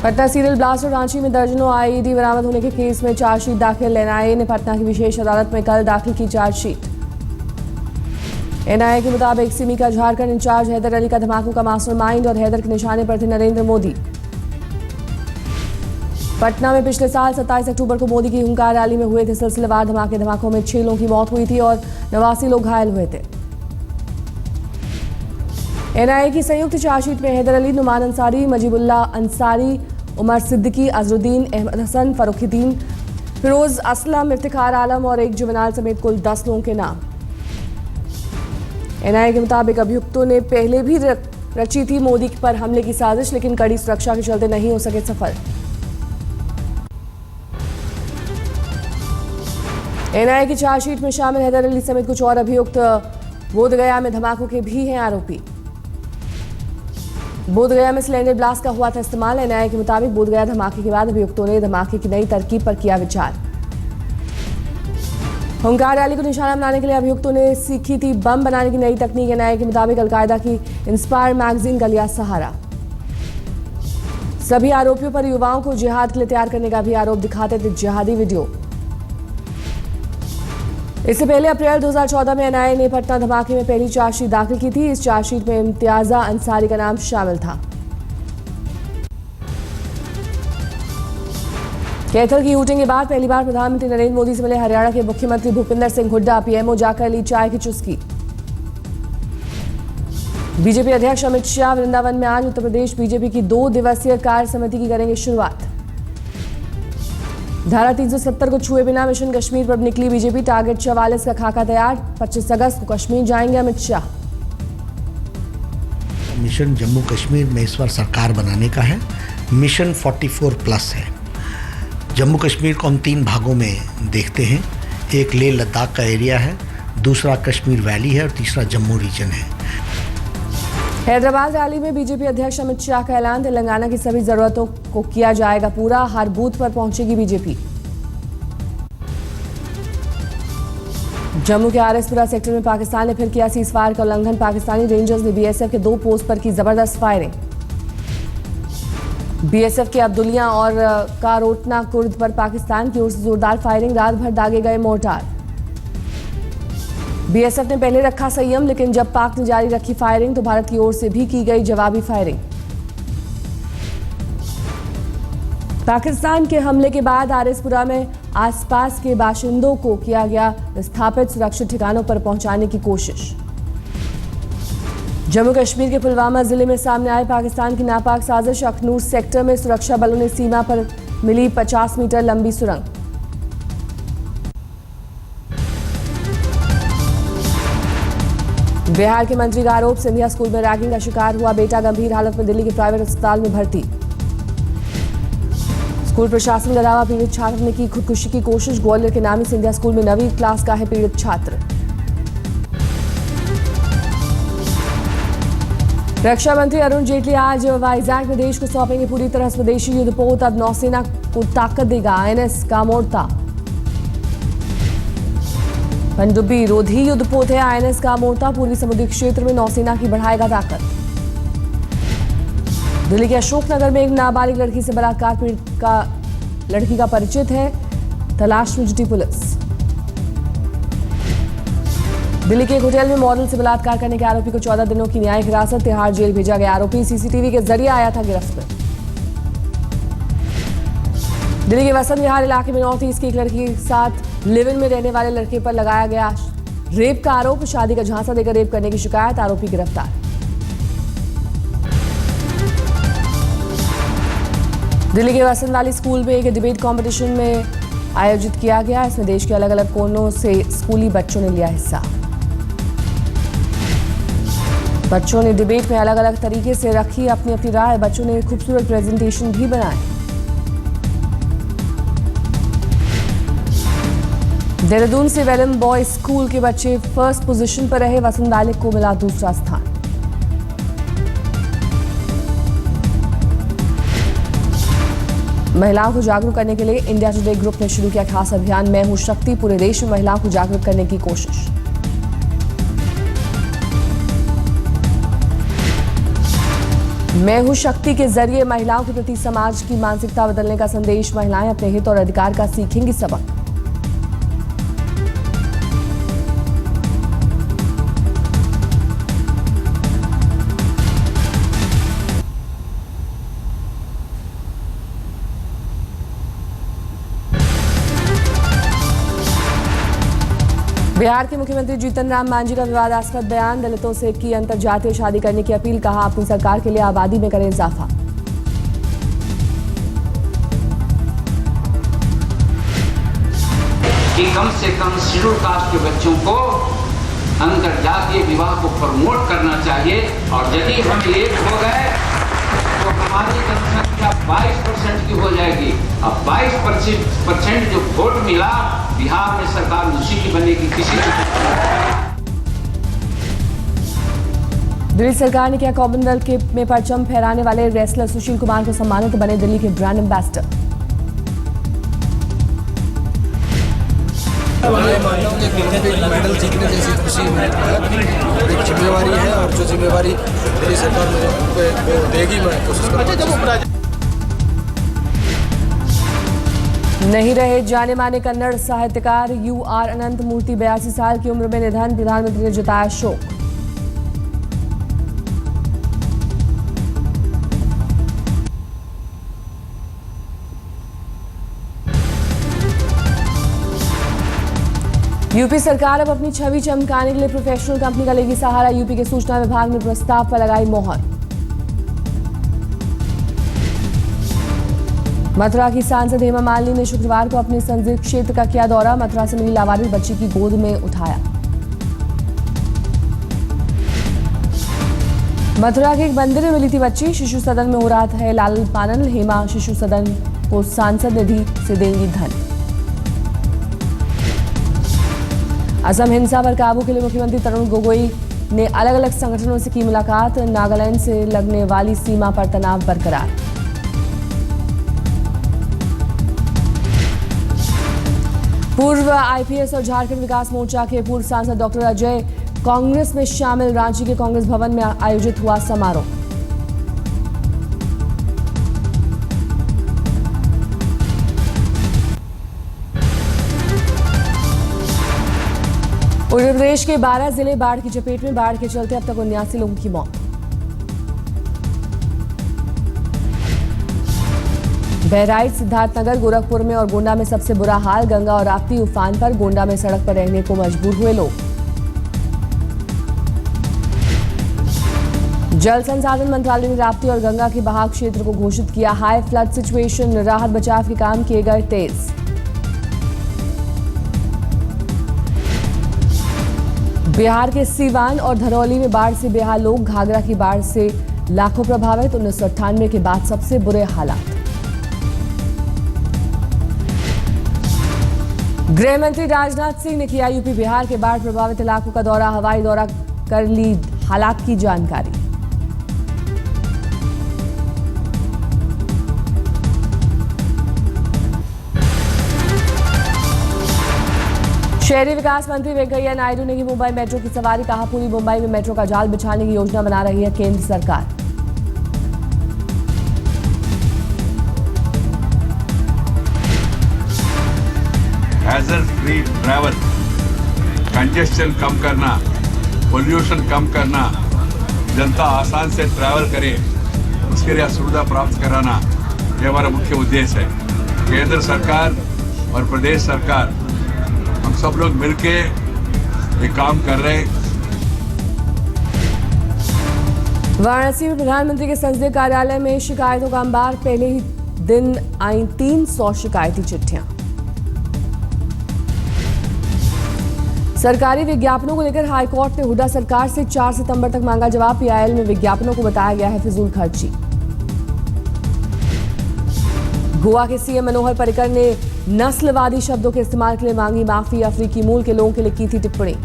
Patna serial blast और रांची में दर्जनों आईईडी बरामद होने के केस में चार्जशीट दाखिल। एनआईए ने पटना की विशेष अदालत में कल दाखिल की चार्जशीट। एनआईए के मुताबिक सिमी का झारखंड इंचार्ज हैदर अली का धमाकों का मास्टरमाइंड और हैदर के निशाने पर थे नरेंद्र मोदी। पटना में पिछले साल 27 अक्टूबर को मोदी की हुंकार रैली में हुए थे सिलसिलेवार धमाके। धमाकों में 6 लोगों की मौत हुई थी और 89 लोग घायल हुए थे। एनआईए की संयुक्त चार्जशीट में हैदर अली, नुमान अंसारी, मजीबुल्ला अंसारी, उमर सिद्दीकी, अजरुद्दीन, अहमद हसन, फरुखुद्दीन, फिरोज असलम, इफ्तिखार आलम और एक जुवेनाल समेत कुल 10 लोगों के नाम। एनआईए के मुताबिक अभियुक्तों ने पहले भी रची थी मोदी पर हमले की साजिश, लेकिन कड़ी सुरक्षा के चलते नहीं हो सके सफल। एनआईए की चार्जशीट में शामिल हैदर अली समेत कुछ और अभियुक्त बोधगया में धमाकों के भी हैं आरोपी। बोधगया में सिलेंडर ब्लास्ट का हुआ था इस्तेमाल। एनआईए के मुताबिक बोधगया धमाके के बाद अभियुक्तों ने धमाके की नई तरकीब पर किया विचार। हुंकार रैली को निशाना बनाने के लिए अभियुक्तों ने सीखी थी बम बनाने की नई तकनीक। एनआईए के मुताबिक अलकायदा की इंस्पायर मैगजीन का लिया सहारा। सभी आरोपियों पर युवाओं को जिहाद के लिए तैयार करने का भी आरोप दिखाते थे जिहादी वीडियो। इससे पहले अप्रैल 2014 में एनआईए ने पटना धमाके में पहली चार्जशीट दाखिल की थी। इस चार्जशीट में इम्तियाजा अंसारी का नाम शामिल था। कैथल की शूटिंग के बाद पहली बार प्रधानमंत्री नरेंद्र मोदी से मिले हरियाणा के मुख्यमंत्री भूपिंदर सिंह हुड्डा। पीएमओ जाकर ली चाय की चुस्की। बीजेपी अध्यक्ष अमित शाह वृंदावन में आज उत्तर प्रदेश बीजेपी की 2 दिवसीय कार्य समिति की करेंगे शुरुआत। धारा 370 को छुए बिना मिशन कश्मीर पर निकली बीजेपी। टारगेट 44 का खाका तैयार। 25 अगस्त को कश्मीर जाएंगे अमित शाह। मिशन जम्मू कश्मीर में इस बार सरकार बनाने का है। मिशन 44+ है। जम्मू कश्मीर को हम 3 भागों में देखते हैं। एक लेह लद्दाख का एरिया है, दूसरा कश्मीर वैली है और तीसरा जम्मू रीजन है। हैदराबाद रैली में बीजेपी अध्यक्ष अमित शाह का ऐलान। तेलंगाना की सभी जरूरतों को किया जाएगा पूरा। हर बूथ पर पहुंचेगी बीजेपी। जम्मू के आरएसपुरा सेक्टर में पाकिस्तान ने फिर किया सीजफायर का उल्लंघन। पाकिस्तानी रेंजर्स ने बीएसएफ के 2 पोस्ट पर की जबरदस्त फायरिंग। बीएसएफ के अब्दुलिया और कारोटना कुर्द पर पाकिस्तान की ओर से जोरदार फायरिंग। रात भर दागे गए मोर्टार। बीएसएफ ने पहले रखा संयम, लेकिन जब पाक ने जारी रखी फायरिंग तो भारत की ओर से भी की गई जवाबी फायरिंग। पाकिस्तान के हमले के बाद आरएसपुरा में आसपास के बाशिंदों को किया गया विस्थापित। सुरक्षित ठिकानों पर पहुंचाने की कोशिश। जम्मू कश्मीर के पुलवामा जिले में सामने आई पाकिस्तान की नापाक साजिश। अखनूर सेक्टर में सुरक्षा बलों ने सीमा पर मिली 50 मीटर लंबी सुरंग। बिहार के मंत्री का आरोप। सिंधिया स्कूल में रैगिंग का शिकार हुआ बेटा गंभीर हालत में दिल्ली के प्राइवेट अस्पताल में भर्ती। स्कूल प्रशासन का दावा, पीड़ित छात्र ने की खुदकुशी की कोशिश। ग्वालियर के नामी सिंधिया स्कूल में 9वीं क्लास का है पीड़ित छात्र। रक्षा मंत्री अरुण जेटली आज वाइजैक में देश को सौंपेंगे पूरी तरह स्वदेशी युद्धपोत। अब नौसेना को ताकत देगा आईएनएस कामोर्ता। पनडुब्बी रोधी युद्धपोत है आईएनएस कामोर्ता। पूर्वी समुद्री क्षेत्र में नौसेना की बढ़ाएगा ताकत। दिल्ली के अशोकनगर में एक नाबालिग लड़की से बलात्कार पीड़ित लड़की का परिचित है। तलाश में जुटी पुलिस। दिल्ली के एक होटल में मॉडल से बलात्कार करने के आरोपी को 14 दिनों की न्यायिक हिरासत। तिहाड़ जेल भेजा गया आरोपी सीसीटीवी के जरिए आया था गिरफ्त में। दिल्ली के वसंत विहार इलाके में नॉर्थ ईस्ट की एक लड़की के साथ लिव इन में रहने वाले लड़के पर लगाया गया रेप का आरोप। शादी का झांसा देकर रेप करने की शिकायत। आरोपी गिरफ्तार। दिल्ली के वसंत वाली स्कूल में एक डिबेट कंपटीशन में आयोजित किया गया। इसमें देश के अलग अलग कोनों से स्कूली बच्चों ने लिया हिस्सा। बच्चों ने डिबेट में अलग अलग तरीके से रखी अपनी अपनी राय। बच्चों ने खूबसूरत प्रेजेंटेशन भी बनाए। देहरादून से वेलम बॉयज स्कूल के बच्चे फर्स्ट पोजीशन पर रहे। वसंत वैली को मिला दूसरा स्थान। महिलाओं को जागरूक करने के लिए इंडिया टुडे ग्रुप ने शुरू किया खास अभियान मैं हूं शक्ति। पूरे देश में महिलाओं को जागरूक करने की कोशिश। मैं हूं शक्ति के जरिए महिलाओं के प्रति समाज की मानसिकता बदलने का संदेश। महिलाएं अपने हित और अधिकार का सीखेंगी सबक। बिहार के मुख्यमंत्री जीतन राम मांझी का विवादास्पद बयान। दलितों से की अंतरजातीय शादी करने की अपील। कहा, अपनी सरकार के लिए आबादी में करें इजाफा। कि कम से कम शेड्यूल कास्ट के बच्चों को अंतरजातीय विवाह को प्रमोट करना चाहिए और यदि हम एक हो गए तो हमारी जनसंख्या 22% की हो जाएगी। अब 22% जो वोट मिला बिहार में सरकार उसी की बनेगी, किसी दिल्ली सरकार ने किया कॉमनवेल्थ के में परचम फहराने वाले रेसलर सुशील कुमार को सम्मानित। बने दिल्ली के ब्रांड एम्बेसडर। मेडल जीतने जैसी खुशी एक जिम्मेवारी है और जो जिम्मेवारी दिल्ली सरकार मुझे देगी मैं कोशिश करूँगा। नहीं रहे जाने माने कन्नड़ साहित्यकार UR अनंत मूर्ति। 82 साल की उम्र में निधन। प्रधानमंत्री ने जताया शोक। यूपी सरकार अब अपनी छवि चमकाने के लिए प्रोफेशनल कंपनी का लेगी सहारा। यूपी के सूचना विभाग ने प्रस्ताव पर लगाई मोहर। मथुरा की सांसद हेमा मालिनी ने शुक्रवार को अपने संसदीय क्षेत्र का किया दौरा। मथुरा से मिली लावारिस बच्ची की गोद में उठाया। मथुरा के एक मंदिर में मिली थी बच्ची। शिशु सदन में हो रहा था लालन पालन। हेमा शिशु सदन को सांसद निधि से देंगी धन। असम हिंसा पर काबू के लिए मुख्यमंत्री तरुण गोगोई ने अलग अलग संगठनों से की मुलाकात। नागालैंड से लगने वाली सीमा पर तनाव बरकरार। पूर्व IPS और झारखंड विकास मोर्चा के पूर्व सांसद डॉक्टर अजय कांग्रेस में शामिल। रांची के कांग्रेस भवन में आयोजित हुआ समारोह। उत्तर प्रदेश के 12 जिले बाढ़ की चपेट में। बाढ़ के चलते अब तक 79 लोगों की मौत। बहराइच, सिद्धार्थनगर, गोरखपुर में और गोंडा में सबसे बुरा हाल। गंगा और राप्ती उफान पर। गोंडा में सड़क पर रहने को मजबूर हुए लोग। जल संसाधन मंत्रालय ने राप्ती और गंगा के बहाव क्षेत्र को घोषित किया हाई फ्लड सिचुएशन। राहत बचाव के काम किए गए तेज। बिहार के सीवान और धरौली में बाढ़ से बेहाल लोग। घाघरा की बाढ़ से लाखों प्रभावित। 1998 के बाद सबसे बुरे हालात। गृह मंत्री राजनाथ सिंह ने किया यूपी बिहार के बाढ़ प्रभावित इलाकों का दौरा। हवाई दौरा कर ली हालात की जानकारी। शहरी विकास मंत्री वेंकैया नायडू ने की मुंबई मेट्रो की सवारी। कहा, पूरी मुंबई में मेट्रो का जाल बिछाने की योजना बना रही है केंद्र सरकार। हैजर्ड फ्री ट्रैवल, कंजेशन कम करना, पोल्यूशन कम करना, जनता आसान से ट्रैवल करे उसके लिए सुविधा प्राप्त कराना, ये हमारा मुख्य उद्देश्य है। केंद्र सरकार और प्रदेश सरकार हम सब लोग मिलके ये काम कर रहे हैं। वाराणसी में प्रधानमंत्री के संसदीय कार्यालय में शिकायतों का अंबार। पहले ही दिन आई 300 शिकायती चिट्ठियां। सरकारी विज्ञापनों को लेकर हाईकोर्ट ने हुड्डा सरकार से 4 सितंबर तक मांगा जवाब। PIL में विज्ञापनों को बताया गया है फिजूल खर्ची। गोवा के CM मनोहर पर्रिकर ने नस्लवादी शब्दों के इस्तेमाल के लिए मांगी माफी। अफ्रीकी मूल के लोगों के लिए की थी टिप्पणी।